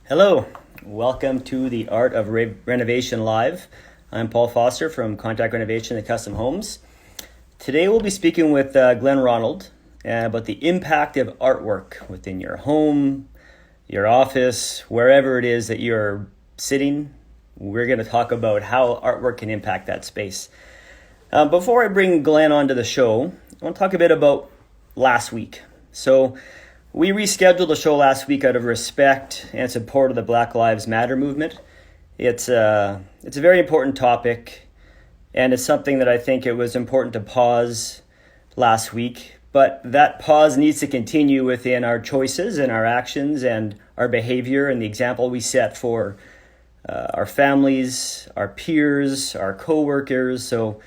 Hello, welcome to the Art of Renovation Live. I'm Paul Foster from Contact Renovation and Custom Homes. Today we'll be speaking with Glen Ronald about the impact of artwork within your home, your office, wherever it is that you're sitting. We're going to talk about how artwork can impact that space. Before I bring Glen onto the show, I want to talk a bit about last week. So we rescheduled the show last week out of respect and support of the Black Lives Matter movement. It's a very important topic, and it's something that I think it was important to pause last week. But that pause needs to continue within our choices and our actions and our behavior and the example we set for our families, our peers, our coworkers. So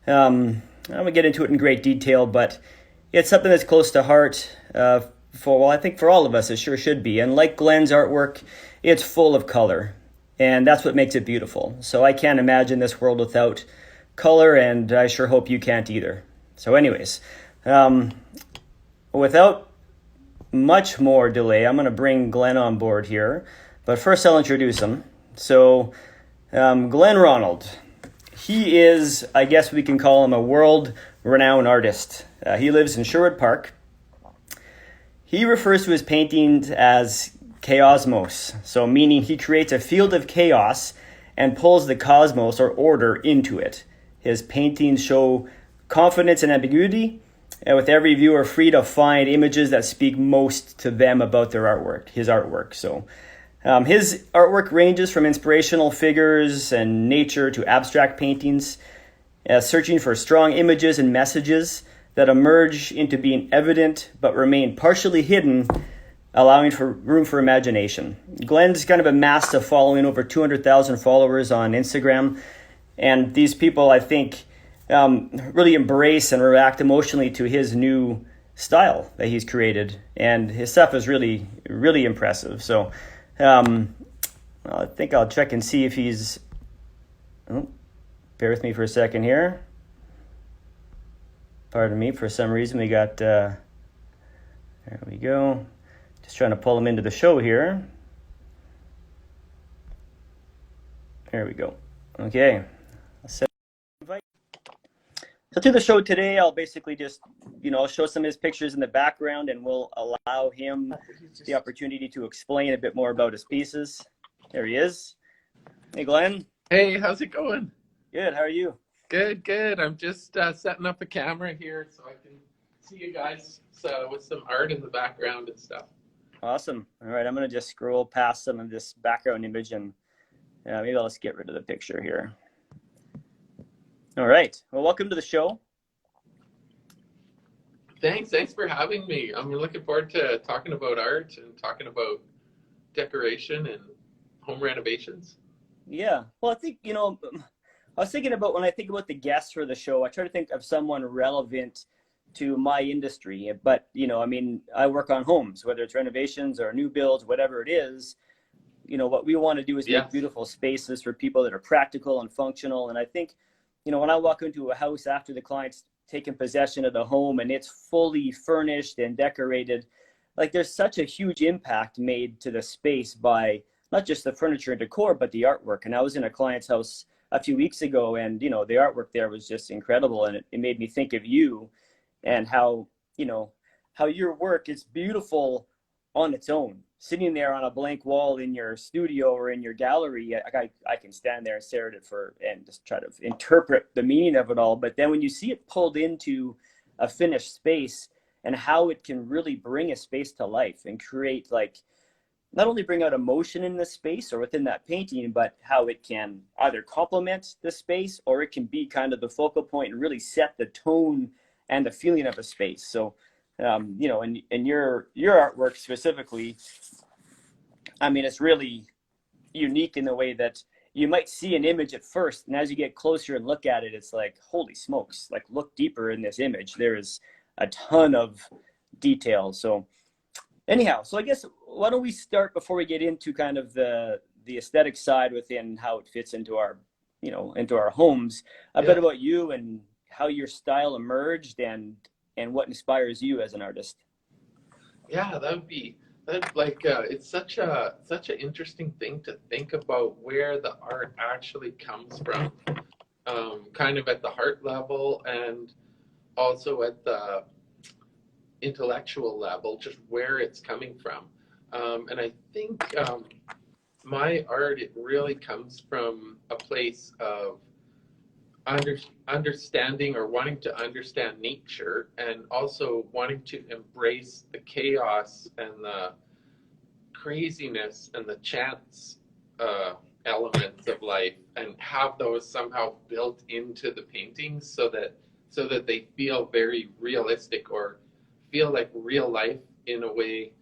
I'm going to get into it in great detail, but it's something that's close to heart I think for all of us, it sure should be. And like Glen's artwork, it's full of color, and that's what makes it beautiful. So I can't imagine this world without color, and I sure hope you can't either. So anyways, without much more delay, I'm going to bring Glen on board here. But first, I'll introduce him. So Glen Ronald, he is, I guess we can call him a world-renowned artist. He lives in Sherwood Park. He refers to his paintings as chaosmos, so meaning he creates a field of chaos and pulls the cosmos or order into it. His paintings show confidence and ambiguity, and with every viewer free to find images that speak most to them about their artwork, his artwork. So his artwork ranges from inspirational figures and nature to abstract paintings, searching for strong images and messages that emerge into being evident but remain partially hidden, allowing for room for imagination. Glen's kind of amassed a following, over 200,000 followers on Instagram, and these people, I think, really embrace and react emotionally to his new style that he's created, and his stuff is really, really impressive. So I think I'll check and see if he's... bear with me for a second here. Pardon me, for some reason we got, there we go. Just trying to pull him into the show here. There we go. Okay. So to the show today, I'll basically just, I'll show some of his pictures in the background, and we'll allow him the opportunity to explain a bit more about his pieces. There he is. Hey, Glen. Hey, how's it going? Good, how are you? Good, good. I'm just setting up a camera here so I can see you guys with some art in the background and stuff. Awesome. All right, I'm going to just scroll past some of this background image, and maybe I'll just get rid of the picture here. All right. Well, welcome to the show. Thanks for having me. I'm looking forward to talking about art and talking about decoration and home renovations. Yeah. Well, I think, I was thinking about, when I think about the guests for the show, I try to think of someone relevant to my industry. But, I work on homes, whether it's renovations or new builds, whatever it is. What we want to do is make beautiful spaces for people that are practical and functional. And I think, when I walk into a house after the client's taken possession of the home and it's fully furnished and decorated, like, there's such a huge impact made to the space by not just the furniture and decor, but the artwork. And I was in a client's house a few weeks ago, and the artwork there was just incredible, and it made me think of you and how your work is beautiful on its own, sitting there on a blank wall in your studio or in your gallery. I can stand there and stare at it and just try to interpret the meaning of it all. But then when you see it pulled into a finished space, and how it can really bring a space to life and create, like, not only bring out emotion in the space or within that painting, but how it can either complement the space, or it can be kind of the focal point and really set the tone and the feeling of a space. So, and your artwork specifically, it's really unique in the way that you might see an image at first, and as you get closer and look at it, it's like, holy smokes, like, look deeper in this image. There is a ton of detail. So anyhow, so I guess why don't we start, before we get into kind of the aesthetic side within how it fits into our, into our homes, a bit about you and how your style emerged and what inspires you as an artist. Yeah, that would be It's such an interesting thing to think about where the art actually comes from, kind of at the heart level and also at the intellectual level, just where it's coming from. And I think my art, it really comes from a place of understanding or wanting to understand nature, and also wanting to embrace the chaos and the craziness and the chance elements of life, and have those somehow built into the paintings so that they feel very realistic, or feel like real life in a way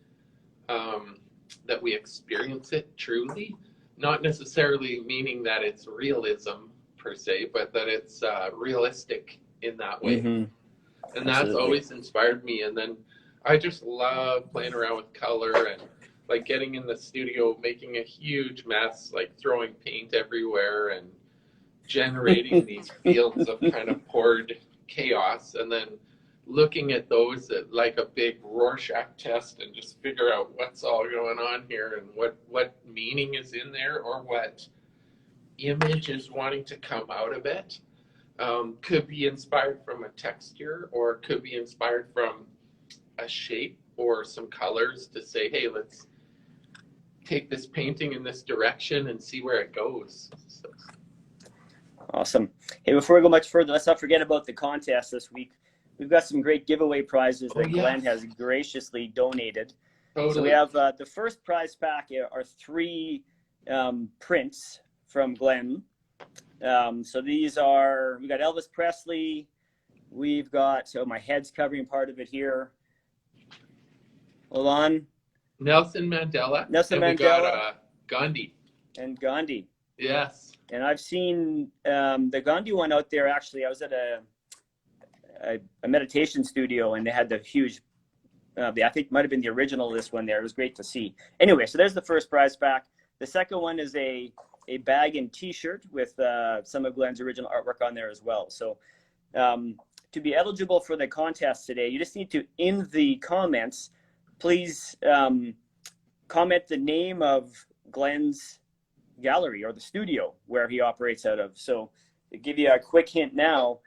that we experience it truly, not necessarily meaning that it's realism per se, but that it's realistic in that way. Mm-hmm. And that's always inspired me. And then I just love playing around with color, and like getting in the studio, making a huge mess, like throwing paint everywhere and generating these fields of kind of poured chaos, and then looking at those at like a big Rorschach test, and just figure out what's all going on here, and what meaning is in there, or what image is wanting to come out of it. Could be inspired from a texture, or could be inspired from a shape or some colors, to say, hey, let's take this painting in this direction and see where it goes. So. Awesome. Hey, before we go much further, let's not forget about the contest this week. We've got some great giveaway prizes that Glen has graciously donated. Totally. So we have the first prize pack are 3 prints from Glen. So these are, we got Elvis Presley, we've got, so my head's covering part of it here. Hold on. Nelson Mandela. And we got Gandhi. And Gandhi. Yes. And I've seen the Gandhi one out there. Actually, I was at a meditation studio, and they had the huge, I think it might have been the original of this one there. It was great to see. Anyway, so there's the first prize pack. The second one is a bag and t-shirt with some of Glen's original artwork on there as well. So to be eligible for the contest today, you just need to, in the comments, please comment the name of Glen's gallery or the studio where he operates out of. So to give you a quick hint now,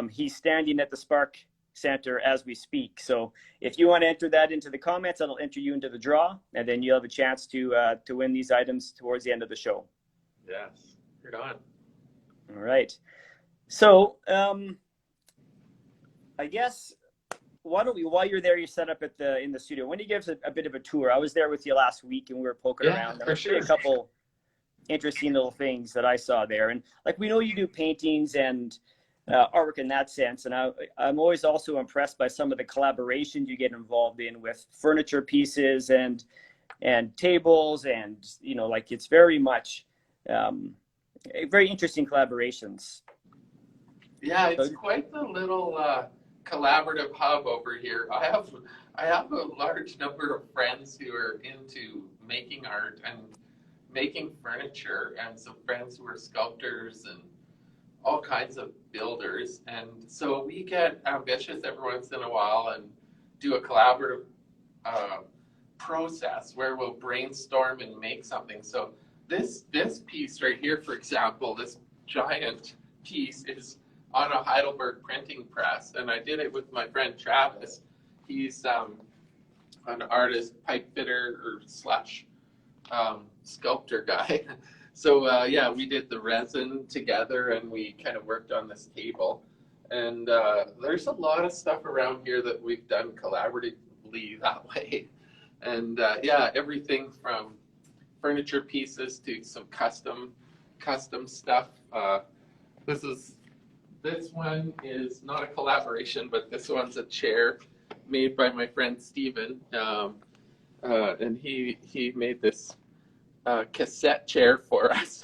he's standing at the Spark Center as we speak. So if you want to enter that into the comments, that'll enter you into the draw, and then you'll have a chance to win these items towards the end of the show. Yes, you're on. All right. So I guess, why don't we, while you're there, you set up at in the studio. Why don't you give us a bit of a tour? I was there with you last week, and we were poking around. For sure. A couple interesting little things that I saw there. And like, we know you do paintings and artwork in that sense. And I'm always also impressed by some of the collaborations you get involved in with furniture pieces and tables. And, you know, like, it's very much very interesting collaborations. Yeah, it's quite the little collaborative hub over here. I have a large number of friends who are into making art and making furniture, and some friends who are sculptors and all kinds of builders. And so we get ambitious every once in a while and do a collaborative process where we'll brainstorm and make something. So this piece right here, for example, this giant piece is on a Heidelberg printing press, and I did it with my friend Travis. He's an artist, pipe fitter or slash sculptor guy. So yeah, we did the resin together, and we kind of worked on this table. And there's a lot of stuff around here that we've done collaboratively that way. And yeah, everything from furniture pieces to some custom stuff. This one is not a collaboration, but this one's a chair made by my friend Steven. And he made this cassette chair for us.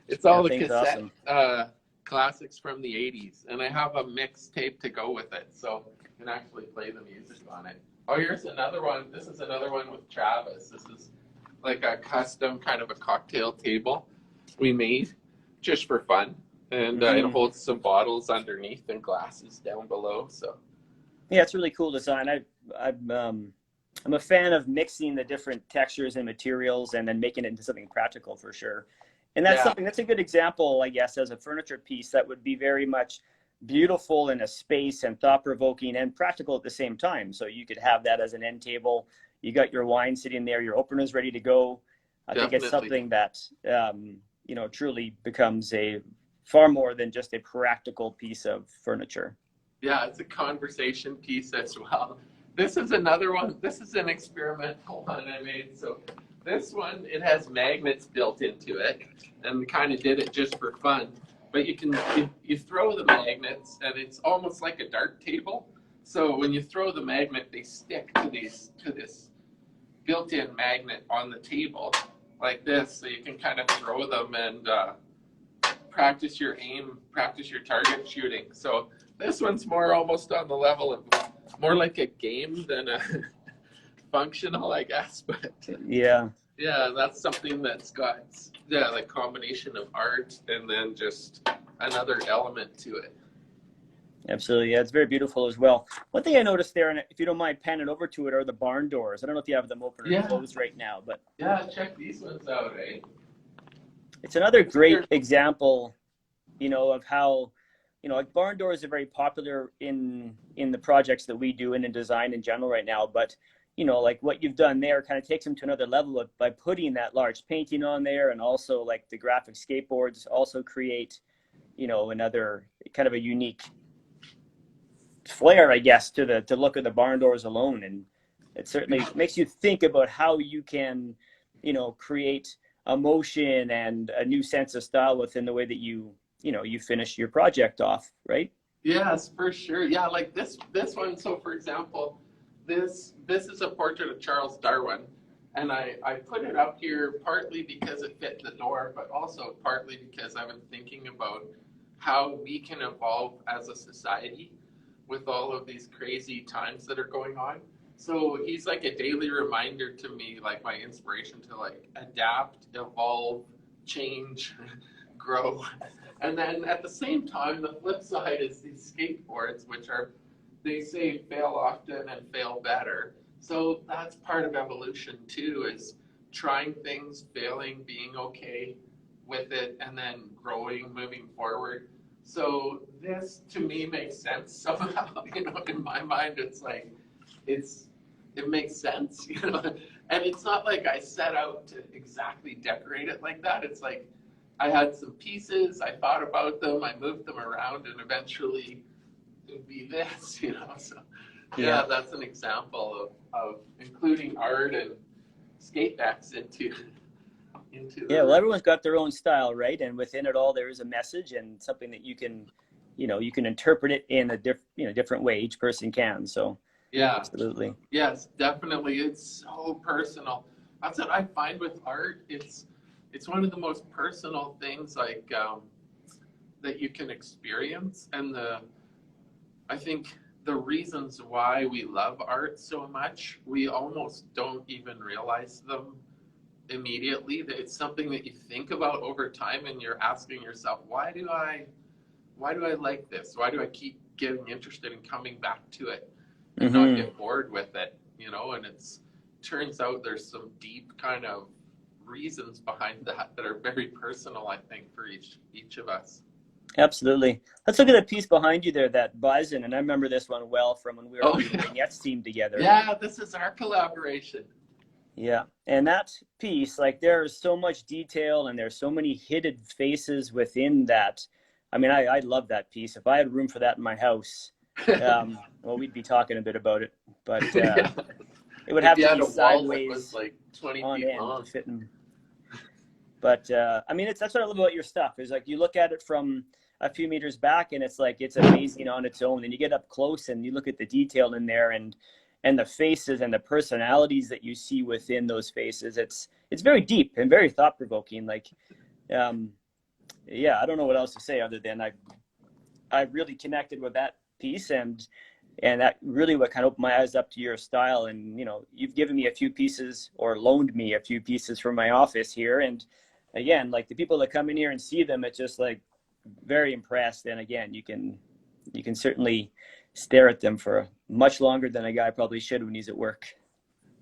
it's all the cassette awesome. Classics from the 80s. And I have a mixtape to go with it, so you can actually play the music on it. Oh, here's another one. This is another one with Travis. This is like a custom kind of a cocktail table we made just for fun. And it holds some bottles underneath and glasses down below. So, yeah, it's really cool design. I'm a fan of mixing the different textures and materials and then making it into something practical for sure. And that's Yeah, something that's a good example, I guess, as a furniture piece that would be very much beautiful in a space and thought provoking and practical at the same time. So you could have that as an end table. You got your wine sitting there, your opener's ready to go. I think it's definitely. something that, truly becomes a far more than just a practical piece of furniture. Yeah, it's a conversation piece as well. This is another one. This is an experimental one I made. So this one, it has magnets built into it, and kind of did it just for fun. But you throw the magnets, and it's almost like a dart table. So when you throw the magnet, they stick to this built-in magnet on the table like this. So you can kind of throw them and practice your aim, practice your target shooting. So this one's more almost on the level of more like a game than a functional, I guess. But Yeah. yeah, that's something that's got like combination of art and then just another element to it. Absolutely. Yeah, it's very beautiful as well. One thing I noticed there, and if you don't mind panning over to it, are the barn doors. I don't know if you have them open or Yeah. closed right now, but Yeah, check these ones out, eh? it's another great example, of how, like barn doors are very popular in the projects that we do and in design in general right now. But, like what you've done there kind of takes them to another level by putting that large painting on there, and also like the graphic skateboards also create, another kind of a unique flair, I guess, to the look of the barn doors alone. And it certainly makes you think about how you can, create emotion and a new sense of style within the way that you finish your project off, right? Yes, for sure. Yeah, like this one. So for example, this is a portrait of Charles Darwin, and I put it up here partly because it fit the door, but also partly because I've been thinking about how we can evolve as a society with all of these crazy times that are going on. So he's like a daily reminder to me, like my inspiration to like adapt, evolve, change, grow. And then at the same time, the flip side is these skateboards, which are, they say, fail often and fail better. So that's part of evolution too, is trying things, failing, being okay with it, and then growing, moving forward. So this to me makes sense somehow. In my mind, it's like it makes sense, And it's not like I set out to exactly decorate it like that. It's like I had some pieces, I thought about them, I moved them around, and eventually it would be this, So yeah, that's an example of including art and skate decks into Yeah, well, the everyone's got their own style, right? And within it all, there is a message and something that you can interpret it in a different way. Each person can. So yeah. absolutely. Yes, definitely. It's so personal. That's what I find with art. It's one of the most personal things like that you can experience, and I think the reasons why we love art so much, we almost don't even realize them immediately. That it's something that you think about over time, and you're asking yourself, why do I like this? Why do I keep getting interested in coming back to it and not get bored with it? And it's turns out there's some deep kind of reasons behind that are very personal, I think, for each of us. Absolutely. Let's look at the piece behind you there, that bison. And I remember this one well from when we were on the vignettes team together. Yeah, this is our collaboration. Yeah. And that piece, like there's so much detail and there's so many hidden faces within that. I mean, I love that piece. If I had room for that in my house, well, we'd be talking a bit about it, but Yeah. it would have If you to had be a wall sideways that was like 20 on feet end long. to fit in. But I mean, that's what I love about your stuff is like you look at it from a few meters back and it's like it's amazing on its own. And you get up close and you look at the detail in there and the faces and the personalities that you see within those faces. It's very deep and very thought provoking. Like, yeah, I don't know what else to say other than I really connected with that piece and that really what kind of opened my eyes up to your style. And you've given me a few pieces or loaned me a few pieces from my office here, and again, like the people that come in here and see them, it's just like very impressed. And again, you can certainly stare at them for much longer than a guy probably should when he's at work.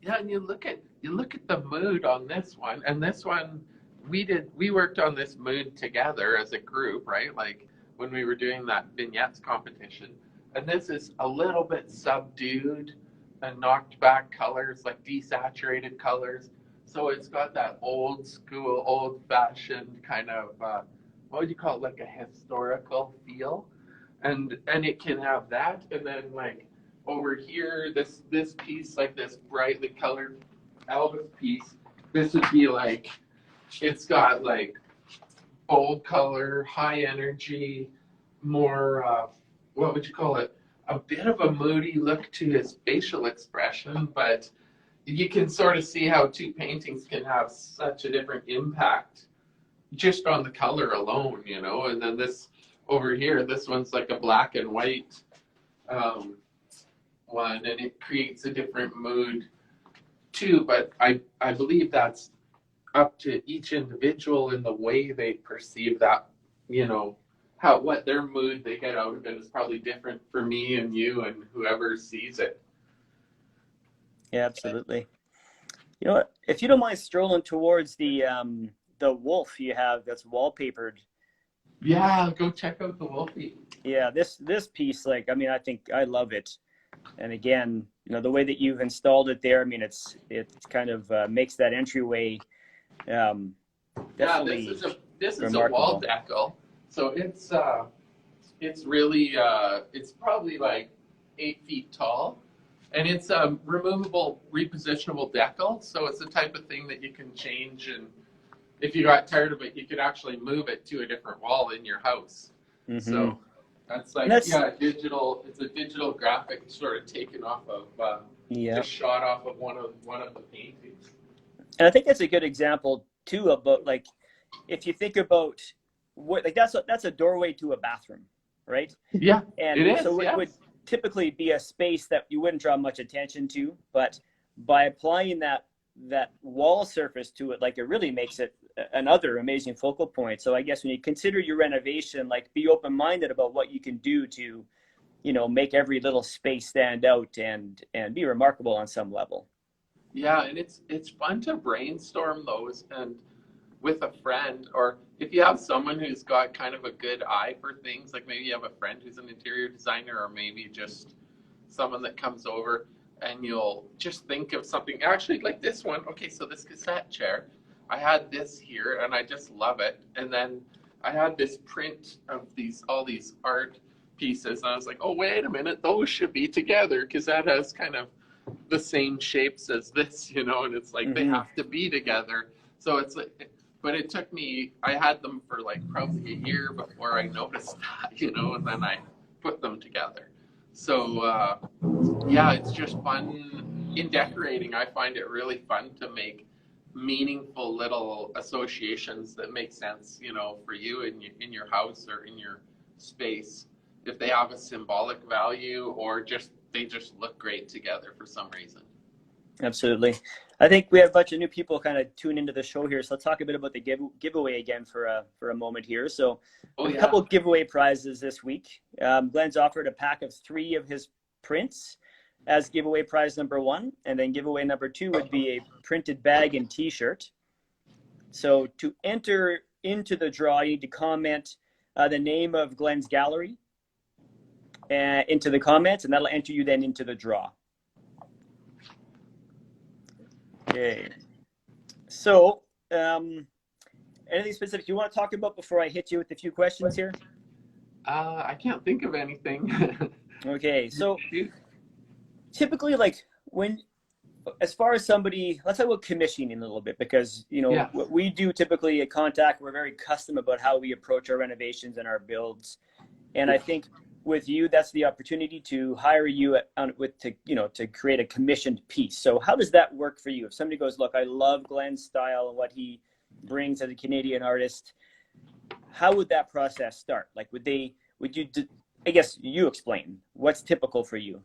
Yeah, and you look at the mood on this one, and this one we worked on this mood together as a group, right? Like when we were doing that vignettes competition. And this is a little bit subdued and knocked back colors, like desaturated colors. So it's got that old school, old fashioned kind of what would you call it, like a historical feel. And it can have that, and then like over here, this piece, like this brightly colored Elvis piece, this would be like, it's got like bold color, high energy, more what would you call it, a bit of a moody look to his facial expression, but you can sort of see how two paintings can have such a different impact just on the color alone, you know. And then this over here, this one's like a black and white one, and it creates a different mood too. But I believe that's up to each individual in the way they perceive that, you know, how what their mood they get out of it is probably different for me and you and whoever sees it. Yeah, absolutely. You know what? If you don't mind strolling towards the wolf you have that's wallpapered. Yeah, go check out the Wolfie. Yeah, this piece, like, I mean, I think I love it. And again, you know, the way that you've installed it there, I mean, it kind of makes that entryway definitely this is remarkable. a wall decal. So it's really it's probably like 8 feet tall, and it's a removable, repositionable decal. So it's the type of thing that you can change, and if you got tired of it, you could actually move it to a different wall in your house. Mm-hmm. So that's like digital. It's a digital graphic sort of taken off of just shot off of one of the paintings. And I think that's a good example too about, like, if you think about what, like, that's a doorway to a bathroom, right? Yeah, and it is. So it would typically be a space that you wouldn't draw much attention to, but by applying that wall surface to it, like, it really makes it another amazing focal point. So I guess when you consider your renovation, like, be open-minded about what you can do to, you know, make every little space stand out and be remarkable on some level. Yeah, and it's fun to brainstorm those and with a friend, or if you have someone who's got kind of a good eye for things, like maybe you have a friend who's an interior designer, or maybe just someone that comes over, and you'll just think of something. Actually, like this one, okay, so this cassette chair, I had this here and I just love it. And then I had this print of all these art pieces, and I was like, oh, wait a minute, those should be together, because that has kind of the same shapes as this, you know, and it's like they have to be together. So it's like, but it took me, I had them for like probably a year before I noticed that, you know, and then I put them together. So yeah, it's just fun in decorating. I find it really fun to make meaningful little associations that make sense, you know, for you in your house or in your space, if they have a symbolic value or just they just look great together for some reason. Absolutely. I think we have a bunch of new people kind of tune into the show here, so let's talk a bit about the giveaway again for a moment here. So a couple of giveaway prizes this week. Glen's offered a pack of 3 of his prints as giveaway prize number 1, and then giveaway number 2 would be a printed bag and t-shirt. So to enter into the draw, you need to comment the name of Glen's gallery into the comments, and that'll enter you then into the draw. Okay. So anything specific you want to talk about before I hit you with a few questions here? I can't think of anything. Okay, so typically, like, as far as somebody, let's talk about commissioning a little bit, because, you know, what we do typically at Contact, we're very custom about how we approach our renovations and our builds. And I think with you, that's the opportunity to hire you to create a commissioned piece. So how does that work for you? If somebody goes, look, I love Glen's style and what he brings as a Canadian artist, how would that process start? Like, I guess you explain what's typical for you.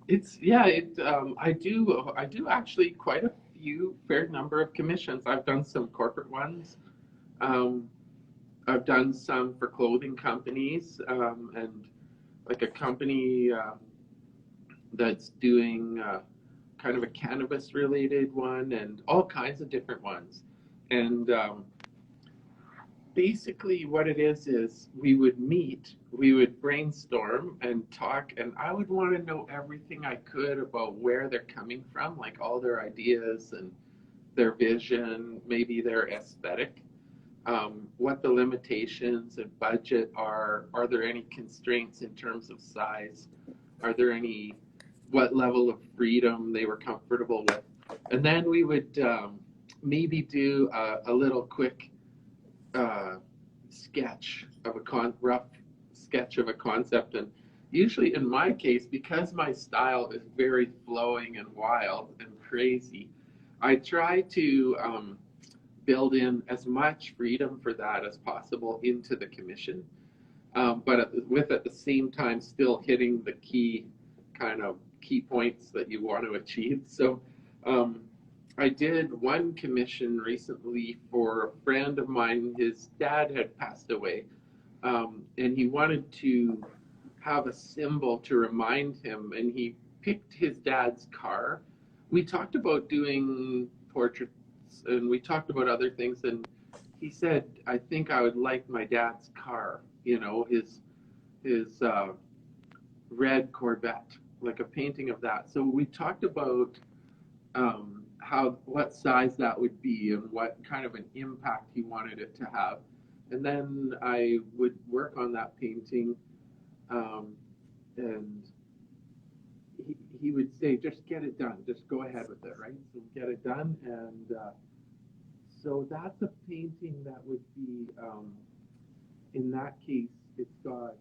I do actually quite a fair number of commissions. I've done some corporate ones. I've done some for clothing companies, and like a company that's doing kind of a cannabis related one, and all kinds of different ones. And basically what it is we would meet, we would brainstorm and talk, and I would want to know everything I could about where they're coming from, like all their ideas and their vision, maybe their aesthetic, what the limitations and budget are there any constraints in terms of size, are there any, what level of freedom they were comfortable with. And then we would maybe do a little quick sketch of rough sketch of a concept. And usually in my case, because my style is very flowing and wild and crazy, I try to build in as much freedom for that as possible into the commission, but at the same time still hitting the key points that you want to achieve. So I did one commission recently for a friend of mine. His dad had passed away, and he wanted to have a symbol to remind him, and he picked his dad's car. We talked about doing portraits, and we talked about other things, and he said, I think I would like my dad's car, his red Corvette, like a painting of that. So we talked about what size that would be and what kind of an impact he wanted it to have. And then I would work on that painting, and he would say, just get it done, just go ahead with it, right? So get it done. And so that's a painting that would be, in that case, it's got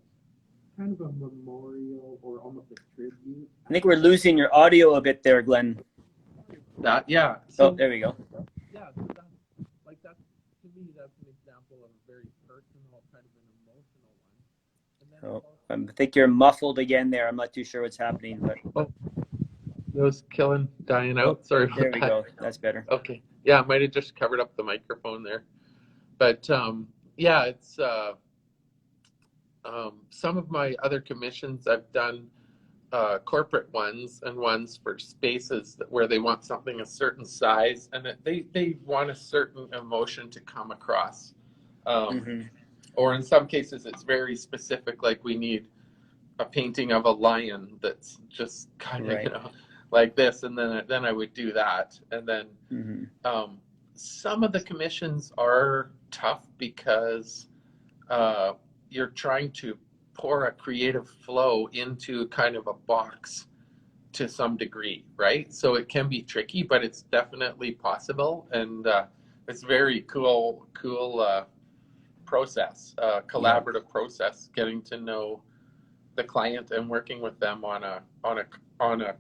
kind of a memorial or almost a tribute. I think we're losing your audio a bit there, Glenn. Yeah. So, oh, there we go. Yeah, that to me, that's an example of a very personal, kind of an emotional one. And then I think you're muffled again there. I'm not too sure what's happening, but those dying out. Sorry about there we go. That's better. Okay. Yeah, I might have just covered up the microphone there. But yeah, it's some of my other commissions I've done, corporate ones and ones for spaces where they want something a certain size, and they want a certain emotion to come across. Or in some cases it's very specific, like we need a painting of a lion that's just kind of, right, like this, and then I would do that. And then some of the commissions are tough because you're trying to pour a creative flow into kind of a box to some degree, right? So it can be tricky, but it's definitely possible, and it's very cool process, collaborative process, getting to know the client and working with them on a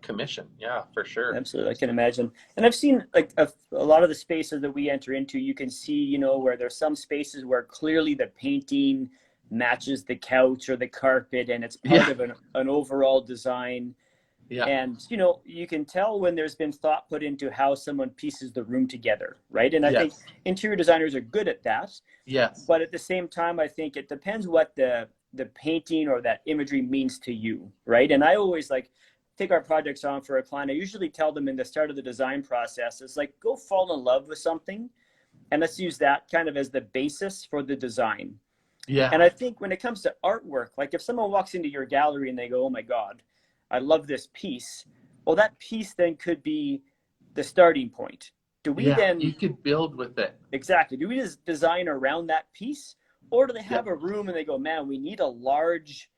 commission. Yeah, for sure. Absolutely, I can imagine. And I've seen like a lot of the spaces that we enter into, you can see, where there's some spaces where clearly the painting matches the couch or the carpet, and it's part of an overall design. Yeah. And you can tell when there's been thought put into how someone pieces the room together, right? And I think interior designers are good at that. Yes. But at the same time, I think it depends what the painting or that imagery means to you, right? And I always take our projects on for a client. I usually tell them in the start of the design process, it's like, go fall in love with something, and let's use that kind of as the basis for the design. Yeah. And I think when it comes to artwork, like if someone walks into your gallery and they go, oh my God, I love this piece. Well, that piece then could be the starting point. Do we then... You could build with it. Exactly. Do we just design around that piece? Or do they have a room and they go, man, we need a large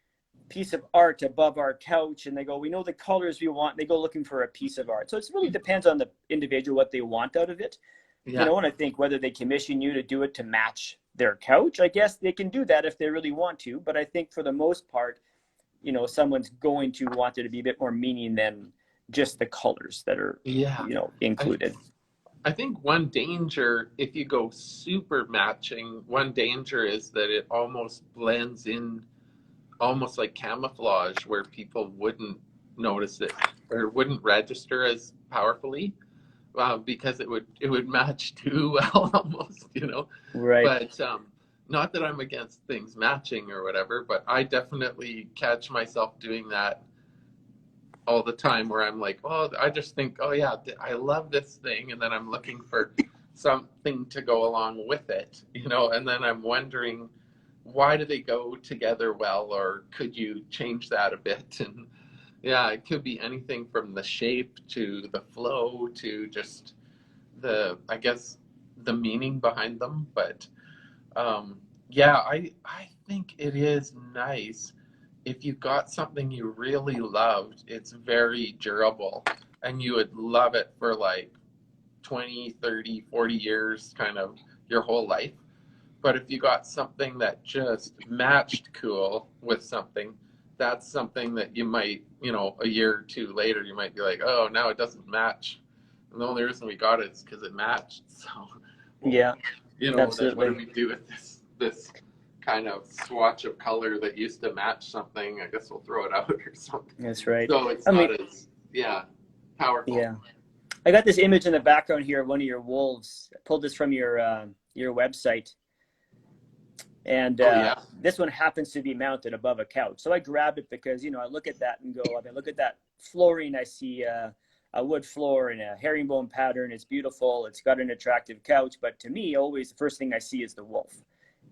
piece of art above our couch, and they go, we know the colors we want, and they go looking for a piece of art. So it really depends on the individual, what they want out of it. And I think whether they commission you to do it to match their couch, I guess they can do that if they really want to. But I think for the most part, someone's going to want there to be a bit more meaning than just the colors that are, included. I think one danger, if you go super matching, one danger is that it almost blends in, almost like camouflage, where people wouldn't notice it or wouldn't register as powerfully. Because it would match too well almost, Right. But not that I'm against things matching or whatever, but I definitely catch myself doing that all the time where I'm like, oh, I just think, oh yeah, I love this thing, and then I'm looking for something to go along with it, and then I'm wondering, why do they go together well, or could you change that a bit? And yeah, it could be anything from the shape to the flow to just I guess, the meaning behind them. But yeah, I think it is nice if you got something you really loved. It's very durable, and you would love it for like 20, 30, 40 years, kind of your whole life. But if you got something that just matched cool with something, that's something that you might, a year or two later, you might be like, oh, now it doesn't match. And the only reason we got it is because it matched. So, Yeah, then what absolutely. do we do with this kind of swatch of color that used to match something? I guess we'll throw it out or something. That's right. So it's not as, powerful. Yeah. I got this image in the background here of one of your wolves. I pulled this from your website. And this one happens to be mounted above a couch. So I grabbed it because, I look at that and go, I mean, look at that flooring. I see a wood floor and a herringbone pattern. It's beautiful. It's got an attractive couch. But to me, always the first thing I see is the wolf.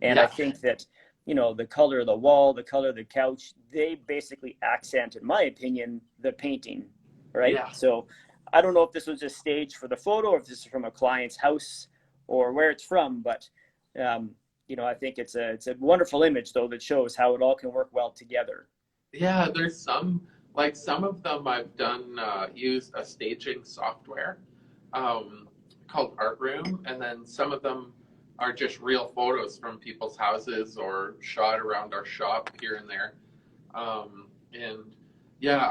And I think that, the color of the wall, the color of the couch, they basically accent, in my opinion, the painting, right? Yeah. So I don't know if this was a stage for the photo or if this is from a client's house or where it's from, but I think it's a wonderful image though that shows how it all can work well together. Yeah, there's some of them I've done used a staging software called Artroom, and then some of them are just real photos from people's houses or shot around our shop here and there. And yeah,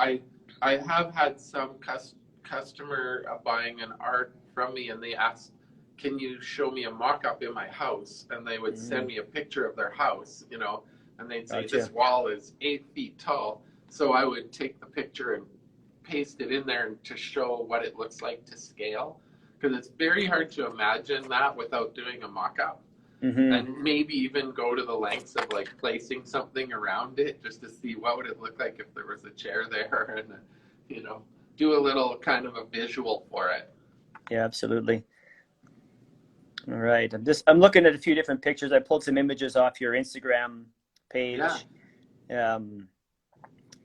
I have had some customer buying an art from me, and they asked, can you show me a mock-up in my house? And they would send me a picture of their house, and they'd say, this wall is 8 feet tall. So I would take the picture and paste it in there to show what it looks like to scale, because it's very hard to imagine that without doing a mock-up. And maybe even go to the lengths of like placing something around it just to see what would it look like if there was a chair there, and do a little kind of a visual for it. Yeah, absolutely. All right. I'm looking at a few different pictures. I pulled some images off your Instagram page. Yeah.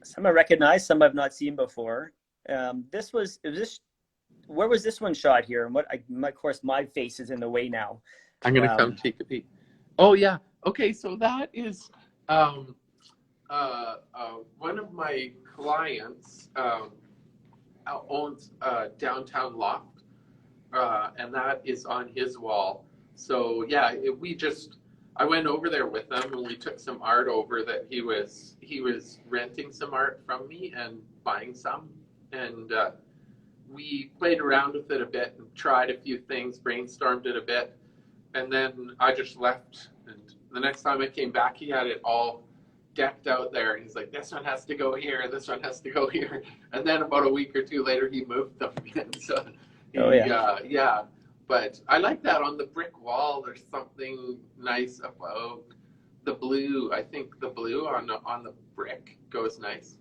Some I recognize, some I've not seen before. Where was this one shot here? And of course, my face is in the way now. I'm going to come take a peek. Oh, yeah. Okay, so that is one of my clients owns a downtown loft, and that is on his wall. So, yeah, I went over there with him, and we took some art over that he was renting some art from me and buying some. And we played around with it a bit and tried a few things, brainstormed it a bit. And then I just left, and the next time I came back, he had it all decked out there. He's like, this one has to go here, this one has to go here. And then about a week or two later, he moved them again. So, yeah. But I like that on the brick wall. There's something nice about the blue. I think the blue on the brick goes nice.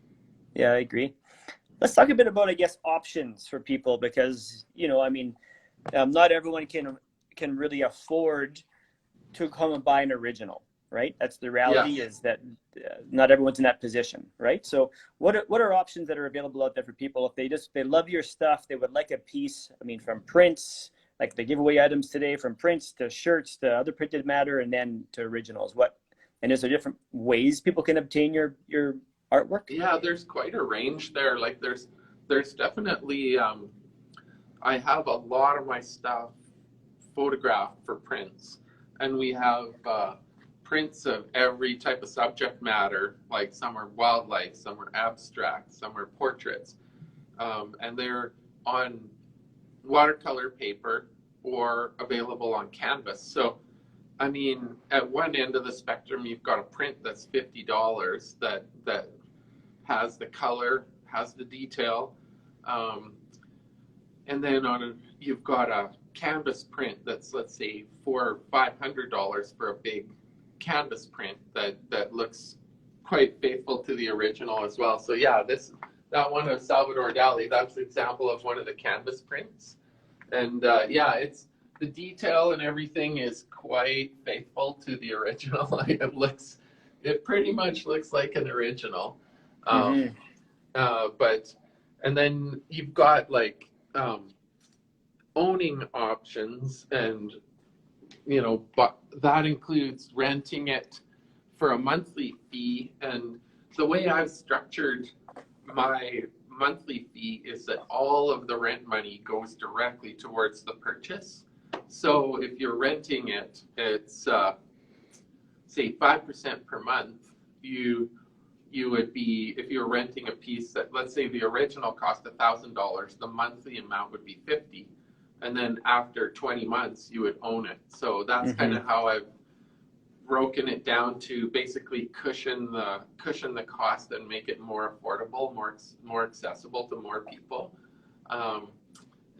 Yeah, I agree. Let's talk a bit about, I guess, options for people, because, not everyone can really afford to come and buy an original, right? That's the reality. Is that not everyone's in that position, right? So what are options that are available out there for people if they love your stuff, they would like a piece, from prints, like the giveaway items today, from prints to shirts to other printed matter, and then to originals. And is there different ways people can obtain your artwork? Yeah, there's quite a range there. Like there's definitely I have a lot of my stuff photographed for prints, and we have prints of every type of subject matter. Like some are wildlife, some are abstract, some are portraits, and they're on watercolor paper or available on canvas. So at one end of the spectrum, you've got a print that's $50 that has the color, has the detail, and then you've got a canvas print that's, let's say, $400 or $500 for a big canvas print that looks quite faithful to the original as well. So yeah, that one of Salvador Dali, that's an example of one of the canvas prints. And yeah, it's the detail and everything is quite faithful to the original. It pretty much looks like an original. And then you've got like owning options, and but that includes renting it for a monthly fee. And the way I've structured my monthly fee is that all of the rent money goes directly towards the purchase. So if you're renting it, it's say 5% per month. You would be, if you're renting a piece that, let's say the original cost $1,000, the monthly amount would be $50, and then after 20 months you would own it. So that's kind of how I've broken it down to basically cushion the cost and make it more affordable, more accessible to more people.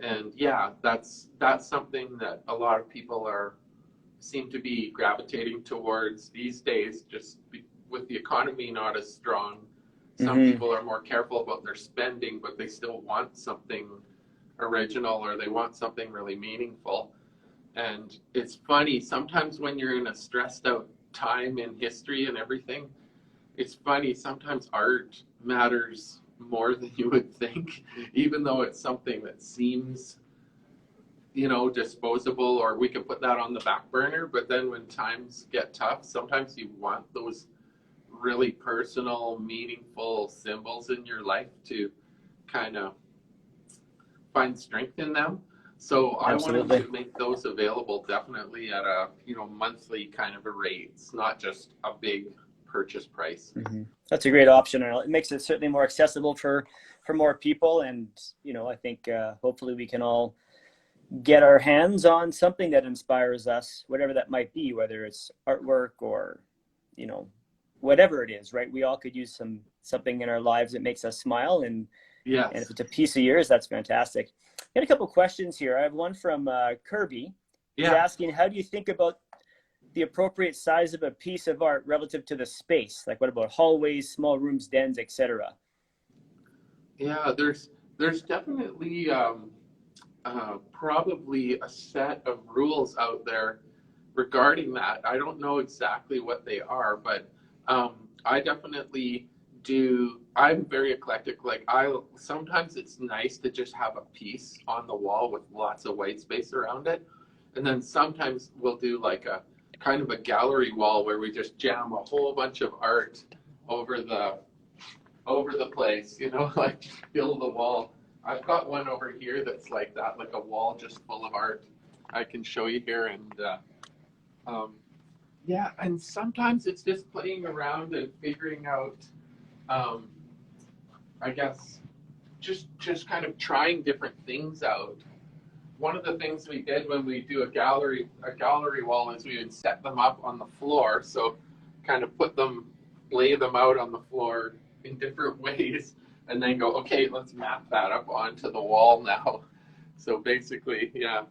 And yeah, that's something that a lot of people seem to be gravitating towards these days, just with the economy not as strong. Some people are more careful about their spending, but they still want something original, or they want something really meaningful. And it's funny, sometimes when you're in a stressed out time in history and everything, it's funny, sometimes art matters more than you would think, even though it's something that seems, disposable, or we can put that on the back burner. But then when times get tough, sometimes you want those really personal, meaningful symbols in your life to kind of find strength in them. So Absolutely. I wanted to make those available definitely at a monthly kind of a rate. It's not just a big purchase price. That's a great option, and it makes it certainly more accessible for more people. And I think hopefully we can all get our hands on something that inspires us, whatever that might be, whether it's artwork or whatever it is, right? We all could use something in our lives that makes us smile, and yes. And if it's a piece of yours, that's fantastic. Got a couple questions here. I have one from Kirby. He's asking, how do you think about the appropriate size of a piece of art relative to the space? Like, what about hallways, small rooms, dens, etc.? Yeah, there's definitely probably a set of rules out there regarding that. I don't know exactly what they are, but I definitely do. I'm very eclectic. Like, sometimes it's nice to just have a piece on the wall with lots of white space around it, and then sometimes we'll do like a kind of a gallery wall where we just jam a whole bunch of art over the place, like fill the wall. I've got one over here that's like that, like a wall just full of art. I can show you here. And yeah, and sometimes it's just playing around and figuring out, I guess, just kind of trying different things out. One of the things we did when we do a gallery wall is we would set them up on the floor. So kind of lay them out on the floor in different ways, and then go, okay, let's map that up onto the wall now. So basically, yeah.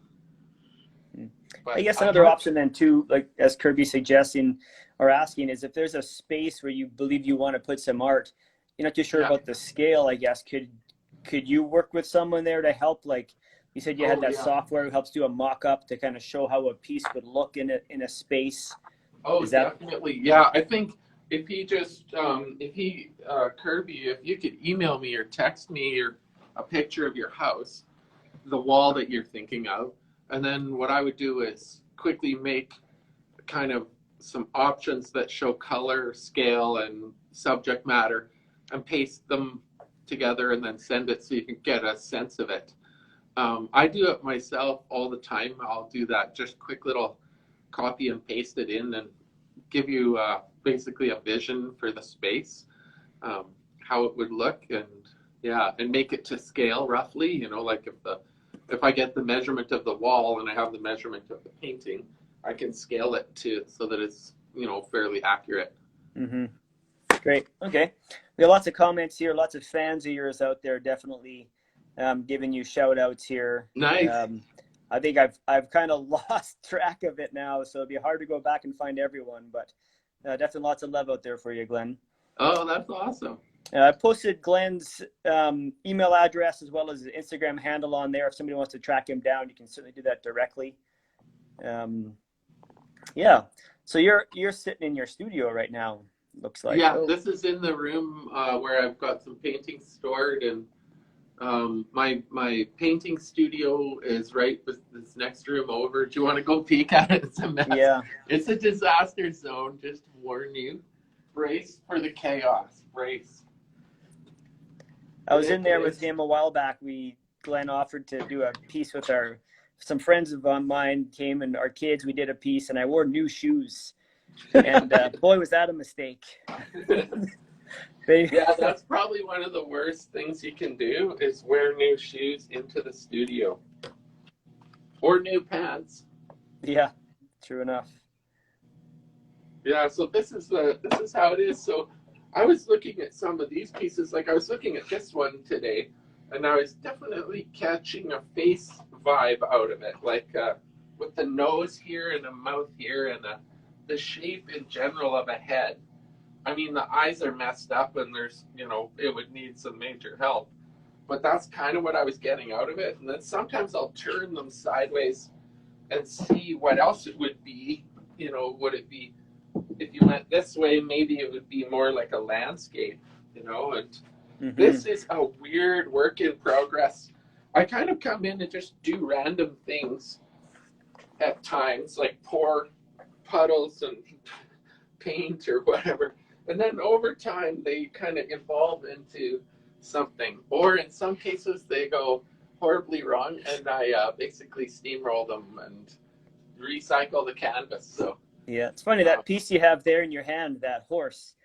But I guess another option then too, like as Kirby's suggesting or asking, is if there's a space where you believe you want to put some art, you're not too sure about the scale, I guess. Could you work with someone there to help? Like you said, you had that software that helps do a mock-up to kind of show how a piece would look in a space. Oh, definitely. Yeah, I think if he just, Kirby, if you could email me or text me or a picture of your house, the wall that you're thinking of, and then what I would do is quickly make kind of some options that show color, scale, and subject matter, and paste them together and then send it so you can get a sense of it. I do it myself all the time. I'll do that, just quick little copy and paste it in and give you basically a vision for the space, how it would look, and make it to scale roughly. Like if I get the measurement of the wall and I have the measurement of the painting, I can scale it so that it's fairly accurate. Great. Okay, we have lots of comments here, lots of fans of yours out there, definitely giving you shout outs here. Nice. I think I've kind of lost track of it now, so it'd be hard to go back and find everyone, but definitely lots of love out there for you, Glenn. Oh, that's awesome. I posted Glen's email address as well as his Instagram handle on there. If somebody wants to track him down, you can certainly do that directly. Yeah. So you're sitting in your studio right now, looks like. Yeah, this is in the room where I've got some paintings stored, and my painting studio is right with this next room over. Do you want to go peek at it? It's a mess. Yeah. It's a disaster zone, just to warn you. Brace for the chaos. Brace. I was in there with him a while back. Glenn offered to do a piece with some friends of mine came, and our kids, we did a piece, and I wore new shoes. And boy, was that a mistake. Yeah, that's probably one of the worst things you can do is wear new shoes into the studio. Or new pants. Yeah, true enough. Yeah, so this is how it is. So I was looking at some of these pieces, like I was looking at this one today, and I was definitely catching a face vibe out of it, like with the nose here and the mouth here and the shape in general of a head. I mean, the eyes are messed up and there's, it would need some major help. But that's kind of what I was getting out of it. And then sometimes I'll turn them sideways and see what else it would be. Would it be, if you went this way, maybe it would be more like a landscape, and this is a weird work in progress. I kind of come in and just do random things at times, like pour puddles and paint or whatever. And then over time, they kind of evolve into something. Or in some cases, they go horribly wrong, and I basically steamroll them and recycle the canvas. So yeah, it's funny, that piece you have there in your hand, that horse.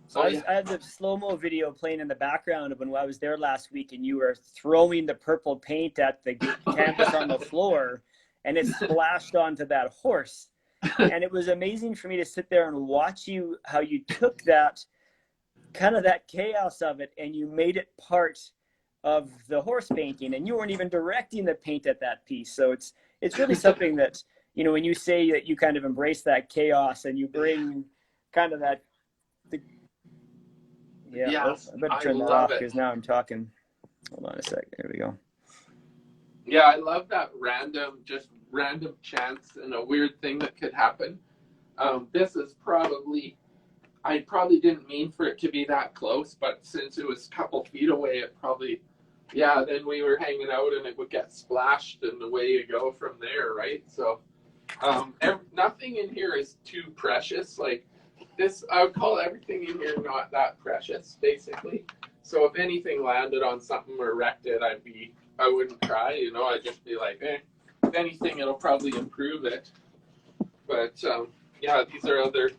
So I had the slow-mo video playing in the background of when I was there last week, and you were throwing the purple paint at the canvas on the floor, and it splashed onto that horse. And it was amazing for me to sit there and watch how you took that chaos of it and you made it part of the horse painting, and you weren't even directing the paint at that piece. So it's really something that, when you say that you kind of embrace that chaos and you bring kind of that, yes, I better turn that off because now I'm talking. Hold on a sec. There we go. Yeah, I love that random chance and a weird thing that could happen. This is I probably didn't mean for it to be that close, but since it was a couple feet away, it probably, then we were hanging out and it would get splashed and away you go from there, right? So nothing in here is too precious. Like this, I would call everything in here not that precious, basically. So if anything landed on something or wrecked it, I wouldn't cry, I'd just be like, if anything, it'll probably improve it. But these are other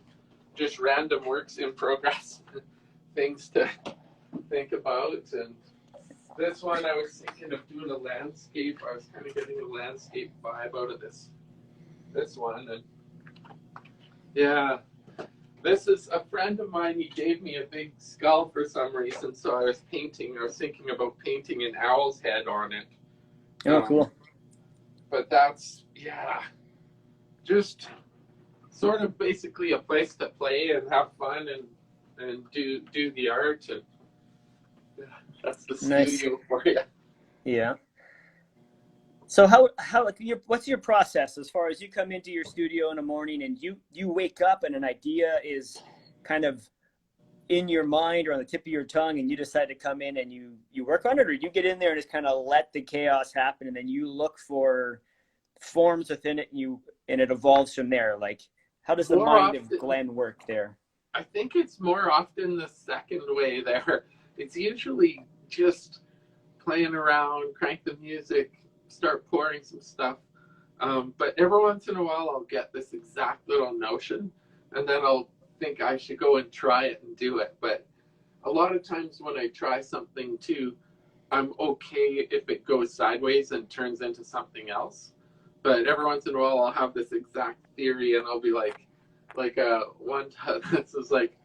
just random works in progress things to think about. And this one, I was thinking of doing a landscape. I was kind of getting a landscape vibe out of this one. And this is a friend of mine. He gave me a big skull for some reason, so I was thinking about painting an owl's head on it. Oh, cool. But that's, just sort of basically a place to play and have fun and do the art. And that's the studio for you. Yeah. So how what's your process as far as you come into your studio in the morning and you wake up and an idea is kind of in your mind or on the tip of your tongue and you decide to come in and you work on it, or you get in there and just kind of let the chaos happen and then you look for forms within it and it evolves from there? Like, how does the mind of Glen work there? I think it's more often the second way there. It's usually just playing around, crank the music, start pouring some stuff. But every once in a while I'll get this exact little notion and then I'll think I should go and try it and do it. But a lot of times when I try something too, I'm okay if it goes sideways and turns into something else. But every once in a while I'll have this exact theory and I'll be like one time, this was like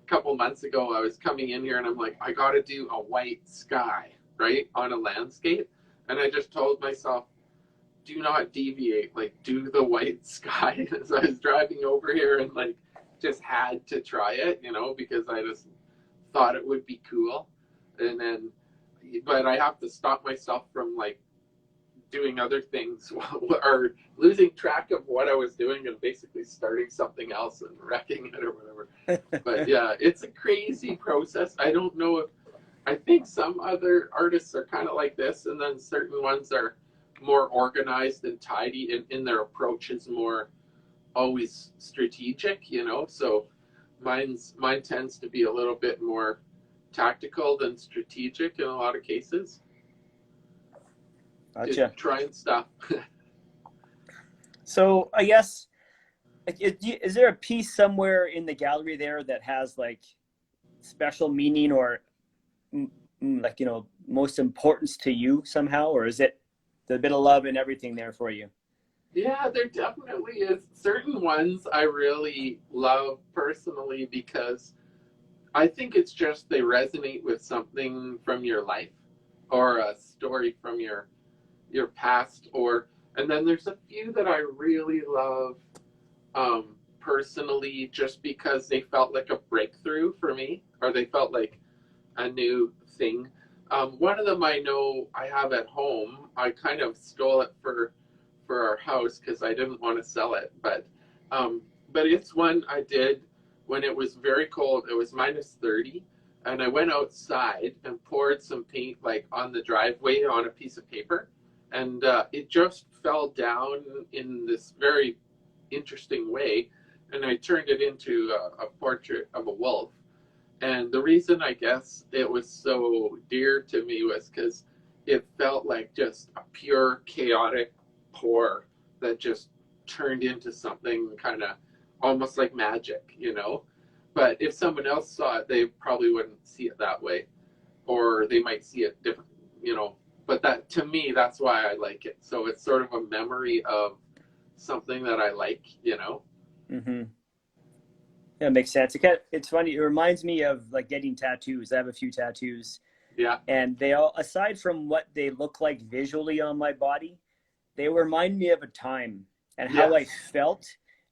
a couple months ago, I was coming in here and I'm like, I got to do a white sky, right, on a landscape. And I just told myself, do not deviate, like do the white sky. So I was driving over here and like just had to try it, because I just thought it would be cool. And then, but I have to stop myself from like doing other things or losing track of what I was doing and basically starting something else and wrecking it or whatever. But yeah, it's a crazy process. I don't know if, I think some other artists are kind of like this, and then certain ones are more organized and tidy, and in their approach is more always strategic, you know. So mine tends to be a little bit more tactical than strategic in a lot of cases. Gotcha. Trying stuff. So I guess, is there a piece somewhere in the gallery there that has like special meaning or like, you know, most importance to you somehow, or is it the bit of love and everything there for you? Yeah, there definitely is certain ones I really love personally because I think it's just they resonate with something from your life or a story from your past, or and then there's a few that I really love personally just because they felt like a breakthrough for me, or they felt like a new thing. One of them I know I have at home. I kind of stole it for our house because I didn't want to sell it, but it's one I did when it was very cold. It was -30, and I went outside and poured some paint like on the driveway on a piece of paper, and it just fell down in this very interesting way, and I turned it into a portrait of a wolf. And the reason I guess it was so dear to me was because it felt like just a pure chaotic pour that just turned into something kind of almost like magic, you know. But if someone else saw it, they probably wouldn't see it that way, or they might see it different, you know. But that, to me, that's why I like it. So it's sort of a memory of something that I like, you know. Mm-hmm. Yeah, it makes sense. It's funny. It reminds me of like getting tattoos. I have a few tattoos. Yeah. And they all, aside from what they look like visually on my body, they remind me of a time and how I felt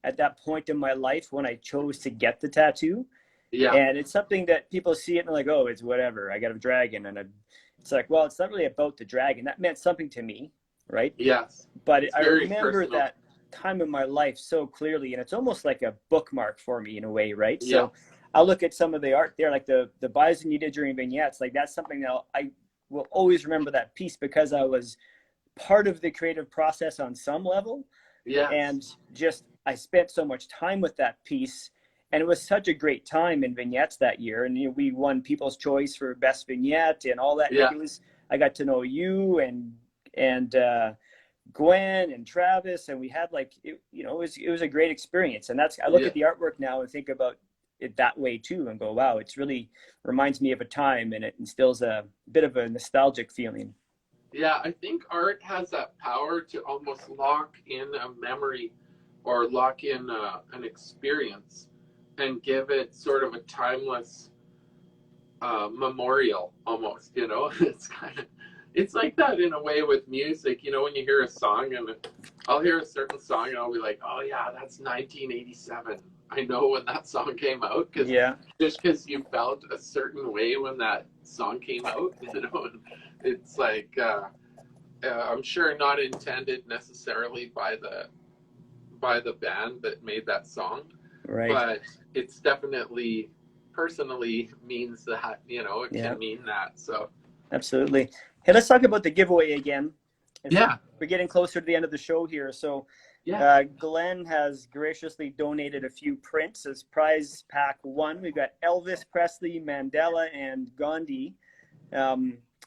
at that point in my life when I chose to get the tattoo. Yeah. And it's something that people see it and they're like, oh, it's whatever. I got a dragon. And it's like, well, it's not really about the dragon. That meant something to me, right? Yes. But I remember personal. that time in my life so clearly, and it's almost like a bookmark for me in a way, right? Yeah. So I'll look at some of the art there, like the bison you did during vignettes. Like that's something that I will always remember that piece because I was part of the creative process on some level. Yeah. And just I spent so much time with that piece, and it was such a great time in vignettes that year. And you know, we won People's Choice for best vignette and all that. Yeah. Like I got to know you and Gwen and Travis, and we had like it was a great experience. And that's I look at the artwork now and think about it that way too, and go, wow, it's really reminds me of a time, and it instills a bit of a nostalgic feeling. Yeah, I think art has that power to almost lock in a memory or lock in an experience and give it sort of a timeless memorial almost, you know. It's like that in a way with music, you know, when you hear a song and I'll hear a certain song and I'll be like, oh yeah, that's 1987. I know when that song came out, just because you felt a certain way when that song came out, you know. It's like I'm sure not intended necessarily by the band that made that song, right? But it's definitely personally means that, you know, it can mean that. So absolutely. Hey, let's talk about the giveaway again. Yeah, we're getting closer to the end of the show here, so Glenn has graciously donated a few prints as prize pack 1. We've got Elvis Presley, Mandela, and Gandhi.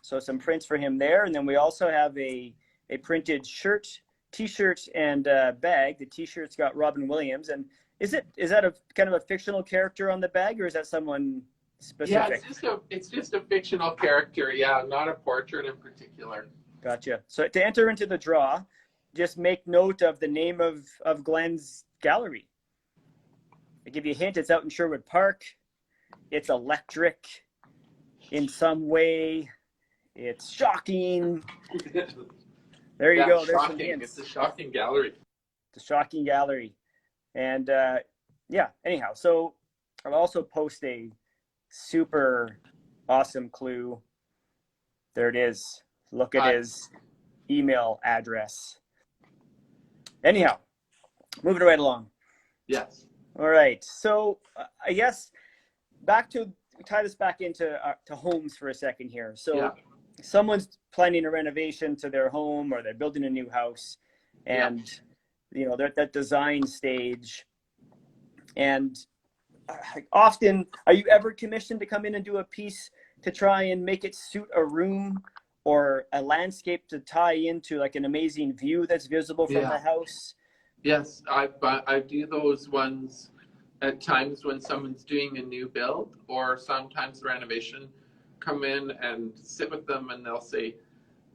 So some prints for him there. And then we also have a printed shirt, t-shirt, and bag. The t-shirt's got Robin Williams. And is that a kind of a fictional character on the bag, or is that someone specific? Yeah, it's just a fictional character. Yeah, not a portrait in particular. Gotcha. So to enter into the draw, just make note of the name of Glenn's gallery. I give you a hint. It's out in Sherwood Park. It's electric in some way. It's shocking. There you go. There's some hints. It's a shocking gallery. It's a shocking gallery. And anyhow, so I'll also post a super awesome clue. There it is. Look at his email address. Anyhow, moving right along. Yes. All right. So I guess tie this back into to homes for a second here. So someone's planning a renovation to their home, or they're building a new house, and they're at that design stage. And often, are you ever commissioned to come in and do a piece to try and make it suit a room or a landscape to tie into like an amazing view that's visible from the house? Yes, I do those ones at times when someone's doing a new build, or sometimes renovation. Come in and sit with them, and they'll say,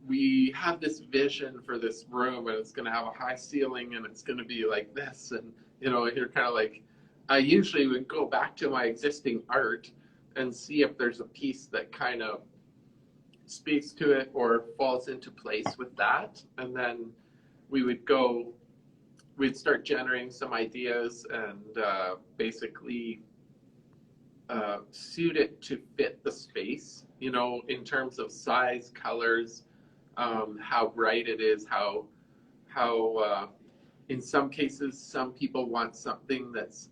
we have this vision for this room, and it's going to have a high ceiling, and it's going to be like this. And you're kind of like, I usually would go back to my existing art and see if there's a piece that kind of speaks to it or falls into place with that. And then we'd start generating some ideas and basically suit it to fit the space, in terms of size, colors, how bright it is, how in some cases, some people want something that's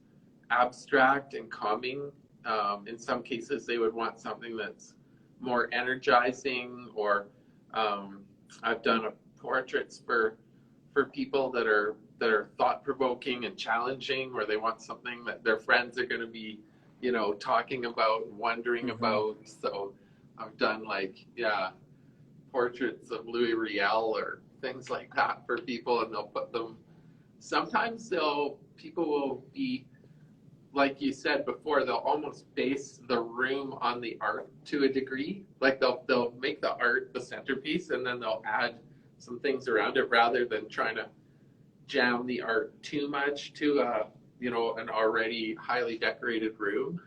abstract and calming. In some cases, they would want something that's more energizing, or I've done portraits for people that are thought-provoking and challenging, where they want something that their friends are going to be, talking about, wondering about. So I've done portraits of Louis Riel or things like that for people, and they'll put them. Sometimes people will be, like you said before, they'll almost base the room on the art to a degree. Like they'll make the art the centerpiece, and then they'll add some things around it, rather than trying to jam the art too much to an already highly decorated room.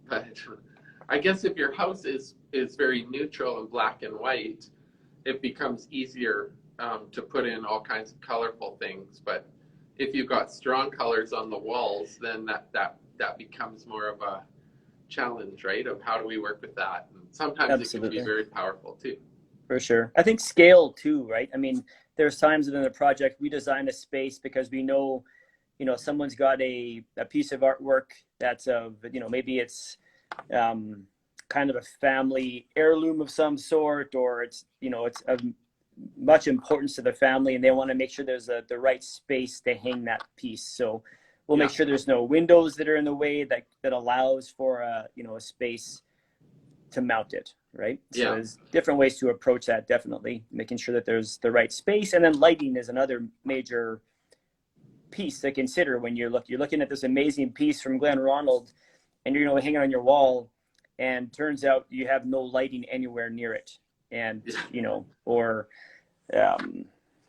But I guess if your house is very neutral and black and white, it becomes easier to put in all kinds of colorful things. But if you've got strong colors on the walls, then that becomes more of a challenge, right? Of how do we work with that? And sometimes it can be very powerful too. For sure. I think scale too, right? I mean, there's times within the project we design a space because we know, someone's got a piece of artwork that's of, maybe it's kind of a family heirloom of some sort, or it's, it's of much importance to the family, and they want to make sure there's the right space to hang that piece. So we'll make sure there's no windows that are in the way that allows for a space to mount it, right? So there's different ways to approach that, definitely making sure that there's the right space. And then lighting is another major piece to consider when you're looking at this amazing piece from Glen Ronald, and you're hang it on your wall, and turns out you have no lighting anywhere near it. And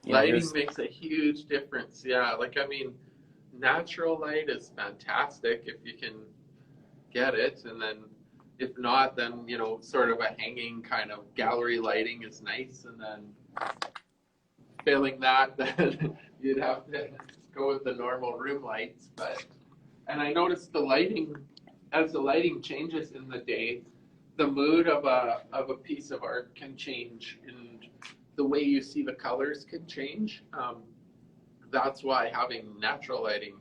lighting makes a huge difference. Natural light is fantastic if you can get it, and then if not, then sort of a hanging kind of gallery lighting is nice. And then failing that, then you'd have to go with the normal room lights. And I noticed as the lighting changes in the day, the mood of a piece of art can change, and the way you see the colors can change. That's why having natural lighting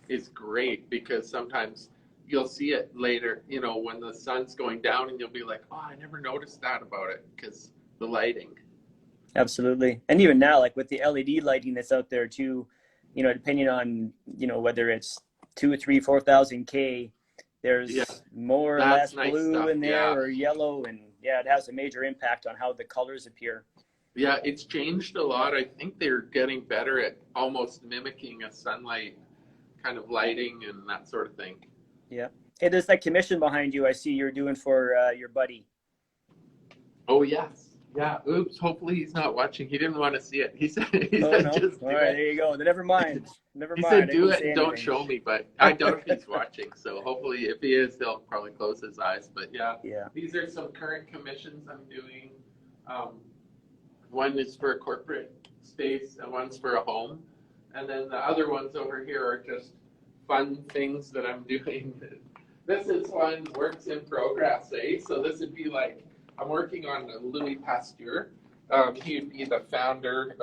is great, because sometimes you'll see it later, when the sun's going down, and you'll be like, oh, I never noticed that about it, because the lighting. Absolutely. And even now, like with the LED lighting that's out there too, depending on, whether it's 2,000, 3,000, 4,000 K, there's more or less blue stuff in there, or yellow. And it has a major impact on how the colors appear. Yeah, it's changed a lot. I think they're getting better at almost mimicking a sunlight kind of lighting and that sort of thing. Yeah. Hey, there's that commission behind you I see you're doing for your buddy. Oh, yes. Yeah. Oops. Hopefully he's not watching. He didn't want to see it. He said, no. Just all right, there you go. Then never mind. He said, do it and don't show me, but I doubt if he's watching. So hopefully if he is, he'll probably close his eyes. But yeah. These are some current commissions I'm doing. One is for a corporate space and one's for a home. And then the other ones over here are just fun things that I'm doing this is one works in progress, eh? So this would be like, I'm working on Louis Pasteur. He would be the founder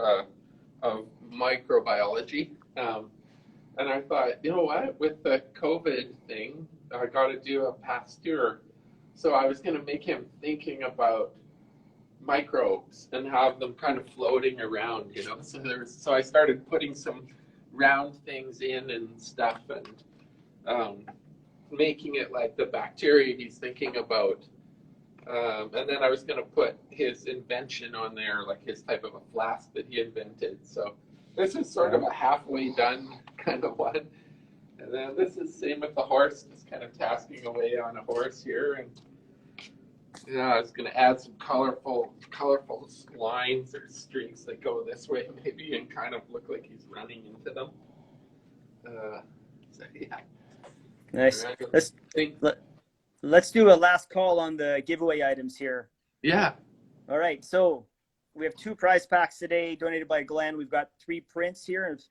of microbiology. And I thought, you know what, with the COVID thing, I got to do a Pasteur. So I was going to make him thinking about microbes and have them kind of floating around, you know. So I started putting some round things in and stuff, and making it like the bacteria he's thinking about. And then I was going to put his invention on there, like his type of a flask that he invented. So this is sort of a halfway done kind of one. And then this is same with the horse, just kind of tasking away on a horse here. And yeah, I was going to add some colorful lines or streaks that go this way maybe and kind of look like he's running into them. So yeah. Nice. Let's do a last call on the giveaway items here. Yeah. All right. So we have 2 prize packs today donated by Glenn. We've got 3 prints here. And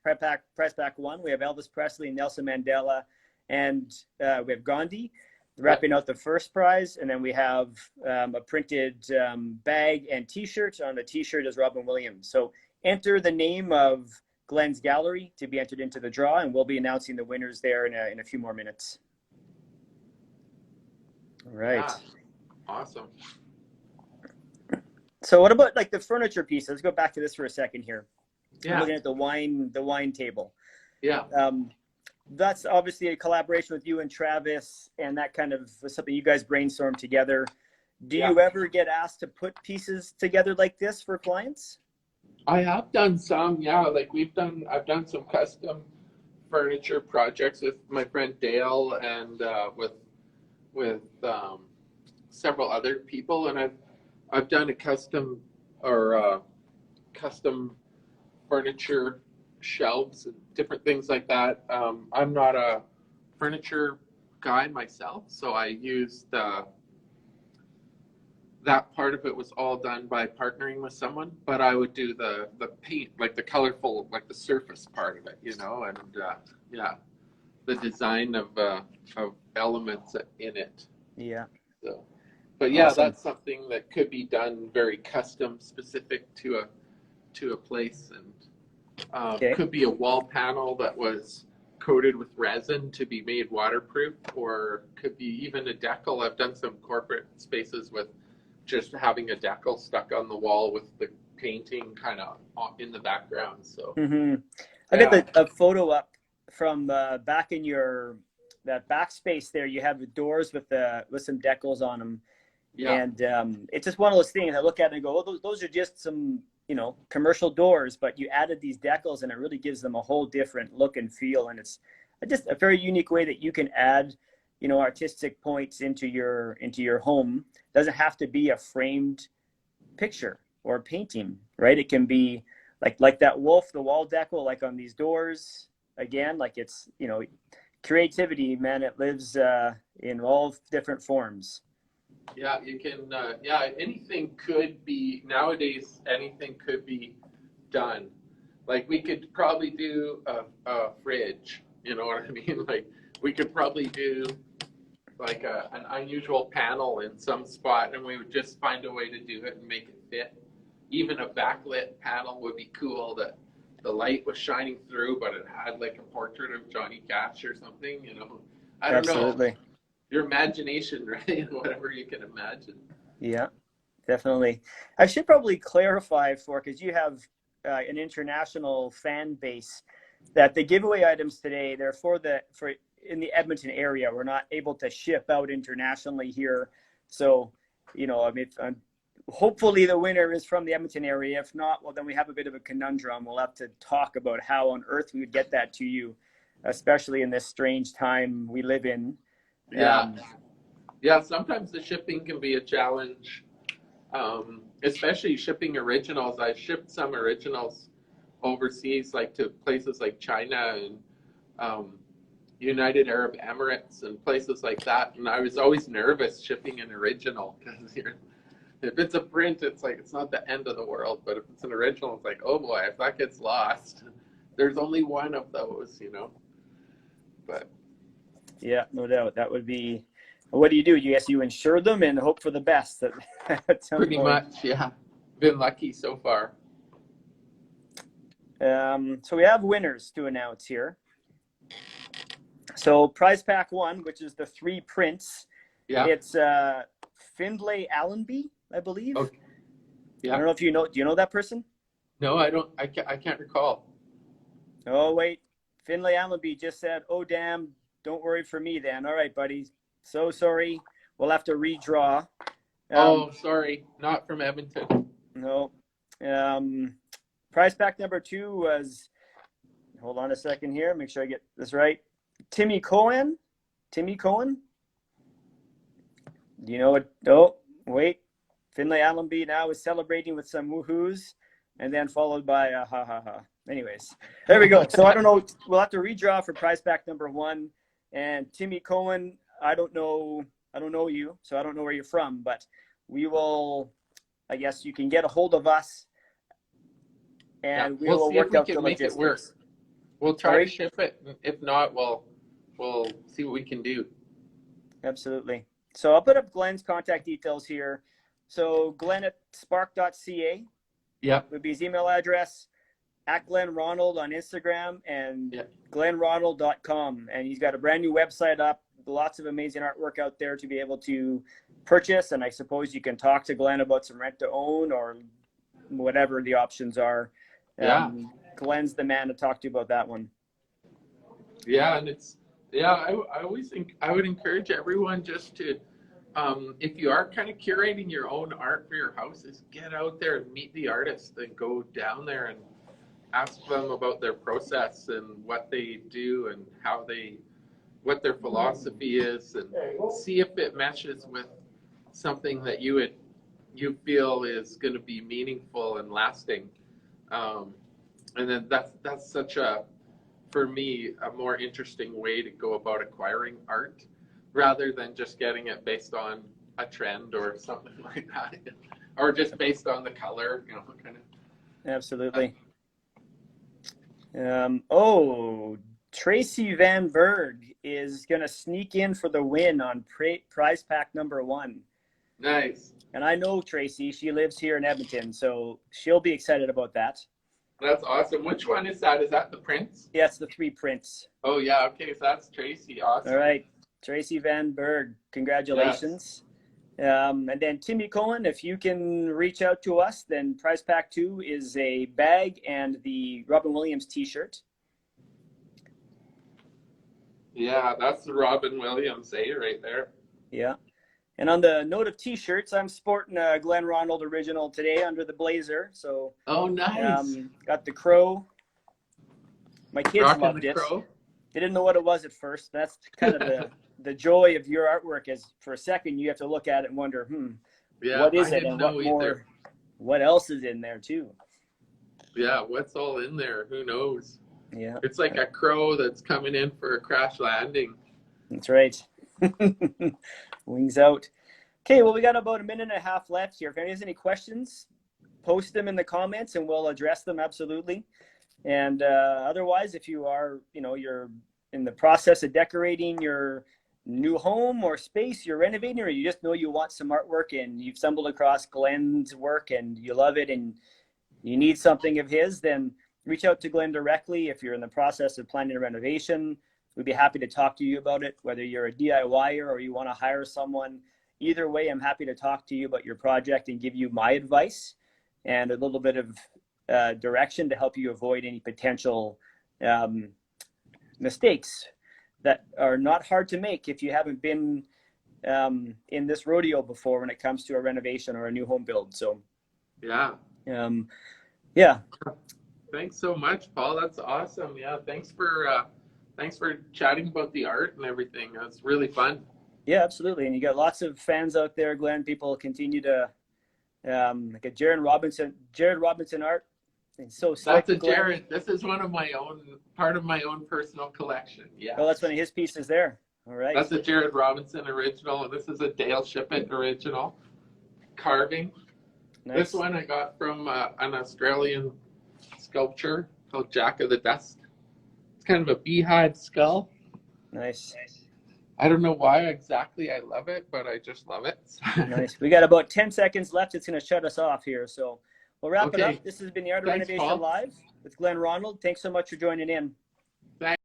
prize pack 1, we have Elvis Presley, Nelson Mandela, and we have Gandhi wrapping out the first prize. And then we have a printed bag and t-shirt. On the t-shirt is Robin Williams. So enter the name of Glenn's gallery to be entered into the draw, and we'll be announcing the winners there in a few more minutes. All right. Yeah. Awesome. So what about like the furniture piece? Let's go back to this for a second here. Yeah. I'm looking at the wine table. Yeah. That's obviously a collaboration with you and Travis, and that kind of was something you guys brainstormed together. Do you ever get asked to put pieces together like this for clients? I have done some, yeah. Like I've done some custom furniture projects with my friend Dale and with several other people, and I've done a custom furniture shelves and different things like that. I'm not a furniture guy myself, so I used that part of it was all done by partnering with someone, but I would do the paint, like the colorful, like the surface part of it, you know, and yeah, the design of elements in it. Yeah. So, but yeah, awesome. That's something that could be done very custom, specific to a place, and could be a wall panel that was coated with resin to be made waterproof, or could be even a decal. I've done some corporate spaces with just having a decal stuck on the wall with the painting kind of in the background. So I got a photo up from back in that backspace there. You have the doors with some decals on them. Yeah. And it's just one of those things I look at and go, oh, those are just some, you know, commercial doors, but you added these decals and it really gives them a whole different look and feel. And it's just a very unique way that you can add, you know, artistic points into your home. Doesn't have to be a framed picture or a painting, right? It can be like that wolf, the wall decal, like on these doors. Again, like it's, you know, creativity, man. It lives in all different forms. Yeah, you can. Anything could be nowadays. Anything could be done. Like we could probably do a fridge. You know what I mean? Like we could probably do like an unusual panel in some spot, and we would just find a way to do it and make it fit. Even a backlit panel would be cool, that the light was shining through, but it had like a portrait of Johnny Cash or something, you know. I don't know. Your imagination, right? Whatever you can imagine. Yeah, definitely. I should probably clarify because you have an international fan base, that the giveaway items today, they're for in the Edmonton area. We're not able to ship out internationally here. So, you know, I mean, hopefully the winner is from the Edmonton area. If not, well, then we have a bit of a conundrum. We'll have to talk about how on earth we would get that to you, especially in this strange time we live in. Yeah. Sometimes the shipping can be a challenge, especially shipping originals. I shipped some originals overseas, like to places like China and United Arab Emirates and places like that, and I was always nervous shipping an original, because if it's a print, it's like it's not the end of the world, but if it's an original, it's like, oh boy, if that gets lost, there's only one of those, you know. But Yeah, no doubt. That would be, what do? You guess you insure them and hope for the best at some Pretty point. much, yeah. Been lucky so far. So we have winners to announce here. So prize pack 1, which is the 3 prints. Yeah. It's Findlay Allenby, I believe. Okay. Yeah. I don't know if you know. Do you know that person? No, I don't. I can't recall. Oh wait, Findlay Allenby just said, "Oh damn, don't worry for me then." All right, buddy. So sorry. We'll have to redraw. Oh, sorry, not from Edmonton. No. Prize pack number 2 was. Hold on a second here. Make sure I get this right. Timmy Cohen. Timmy Cohen. Do you know what? Oh, wait. Findlay Allenby now is celebrating with some woohoos, and then followed by ha ha ha. Anyways, there we go. So I don't know. We'll have to redraw for prize pack number 1. And Timmy Cohen, I don't know you, so I don't know where you're from, but we will. I guess you can get a hold of us, and we will work out the logistics. Work. We'll try to ship it. If not, we'll see what we can do. Absolutely. So I'll put up Glen's contact details here. So glen@spark.ca. Yeah. Would be his email address. At Glen Ronald on Instagram and glenronald.com. And he's got a brand new website up. Lots of amazing artwork out there to be able to purchase. And I suppose you can talk to Glen about some rent to own or whatever the options are. Yeah. Glen's the man to talk to about that one. Yeah, and I always think I would encourage everyone just to, if you are kind of curating your own art for your houses, get out there and meet the artists and go down there and ask them about their process and what they do and what their philosophy is, and see if it meshes with something that you feel is going to be meaningful and lasting. And then that's such for me, a more interesting way to go about acquiring art, rather than just getting it based on a trend or something like that, or just based on the color, kind of. Absolutely. Tracy Van Berg is going to sneak in for the win on prize pack number 1. Nice. And I know Tracy. She lives here in Edmonton, so she'll be excited about that. That's awesome. Which one is that? Is that the prints? Yeah, it's the 3 prints. Oh, yeah. Okay, so that's Tracy. Awesome. All right. Tracy Van Berg, congratulations. Yes. And then Timmy Cohen, if you can reach out to us, then prize pack 2 is a bag and the Robin Williams t-shirt. Yeah, that's the Robin Williams, right there. Yeah. And on the note of t-shirts, I'm sporting a Glen Ronald original today under the blazer. So oh, nice. Got the crow. My kids loved it. Crow. They didn't know what it was at first. That's kind of the joy of your artwork, is for a second you have to look at it and wonder, what is it, and what else is in there too? Yeah, what's all in there? Who knows? Yeah. It's like a crow that's coming in for a crash landing. That's right. Wings out. Okay, well, we got about 1.5 minutes left here. If anyone has any questions, post them in the comments and we'll address them absolutely. And otherwise, if you are, you're in the process of decorating your new home or space, you're renovating, or you just know you want some artwork and you've stumbled across Glen's work and you love it and you need something of his, then reach out to Glen directly. If you're in the process of planning a renovation, we'd be happy to talk to you about it, whether you're a DIYer or you want to hire someone. Either way, I'm happy to talk to you about your project and give you my advice and a little bit of direction to help you avoid any potential mistakes that are not hard to make if you haven't been in this rodeo before when it comes to a renovation or a new home build. So, yeah. Thanks so much, Paul. That's awesome. Yeah, thanks for chatting about the art and everything. That's really fun. Yeah, absolutely. And you got lots of fans out there, Glen. People continue to like a Jared Robinson art. It's so slick. That's a Jared. This is part of my own personal collection. Yeah. Oh, that's one of his pieces there. All right. That's a Jared Robinson original, and this is a Dale Shippett original carving. Nice. This one I got from an Australian sculpture called Jack of the Dust. It's kind of a beehive skull. Nice. I don't know why exactly I love it, but I just love it. Nice. We got about 10 seconds left. It's going to shut us off here. So we'll wrap it Okay. up. This has been the Art of Thanks, Renovation Paul. Live with Glen Ronald. Thanks so much for joining in. Thanks.